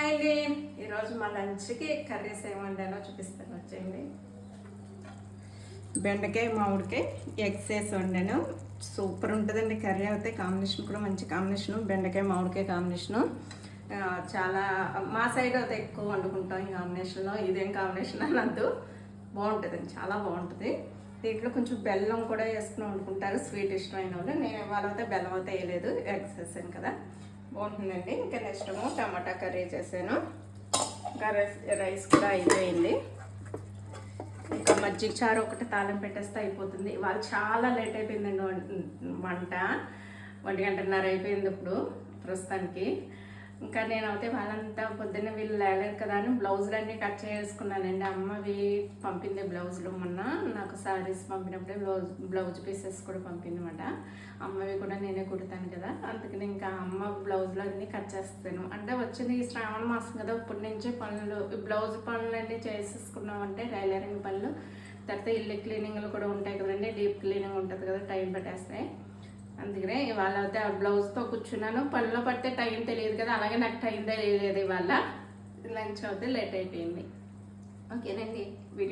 Hi అండి. ఈరోజు మా లంచ్కి కర్రీస్ ఏమి వండానో చూపిస్తాను, వచ్చేయండి. బెండకాయ మామిడికాయ ఎగ్స్ వేసి వండాను. సూపర్ ఉంటుందండి కర్రీ. అయితే కాంబినేషన్ కూడా మంచి కాంబినేషను, బెండకాయ మామిడికాయ కాంబినేషను. చాలా మా సైడ్ అయితే ఎక్కువ వండుకుంటాం ఈ కాంబినేషన్లో. ఇదేం కాంబినేషన్ అనద్దు, బాగుంటుందండి, చాలా బాగుంటుంది. దీంట్లో కొంచెం బెల్లం కూడా వేసుకుని వండుకుంటారు, స్వీట్ ఇష్టమైన వాళ్ళు. నేను వాళ్ళైతే బెల్లం అయితే వేయలేదు, ఎగ్స్ వేసాను కదా, బాగుంటుందండి. ఇంకా నెక్స్ట్ టమాటా కర్రీ చేశాను. ఇంకా రైస్ కూడా అయిపోయింది. ఇంకా మజ్జిగ చారు ఒకటి తాళం పెట్టేస్తే అయిపోతుంది. వాళ్ళు చాలా లేట్ అయిపోయిందండి వంట. 1:30 అయిపోయింది ఇప్పుడు ప్రస్తుతానికి. ఇంకా నేనైతే వాళ్ళంతా పొద్దున్న వీళ్ళు లేలేరు కదా అని బ్లౌజులు అన్నీ కట్ చేసుకున్నానండి. అమ్మవి పంపింది బ్లౌజులు, మొన్న నాకు శారీస్ పంపినప్పుడే బ్లౌజ్ పీసెస్ కూడా పంపిందన్నమాట. అమ్మవి కూడా నేనే కుడతాను కదా, అందుకని ఇంకా అమ్మ బ్లౌజులు అన్నీ కట్ చేస్తాను. అంటే వచ్చింది ఈ శ్రావణ మాసం కదా, ఇప్పటి నుంచి పనులు బ్లౌజ్ పనులన్నీ చేసేసుకున్నామంటే టైలరింగ్ పనులు, తర్వాత ఇల్లు క్లీనింగ్లు కూడా ఉంటాయి కదండి, డీప్ క్లీనింగ్ ఉంటుంది కదా, టైం పట్టేస్తాయి. అందుకనే ఇవాళ అయితే ఆ బ్లౌజ్తో కూర్చున్నాను. పనిలో పడితే టైం తెలియదు కదా, అలాగే నాకు టైం తెలియలేదు. ఇవాళ లంచ్ అవుతే లేట్ అయిపోయింది. ఓకేనండి. వీడియో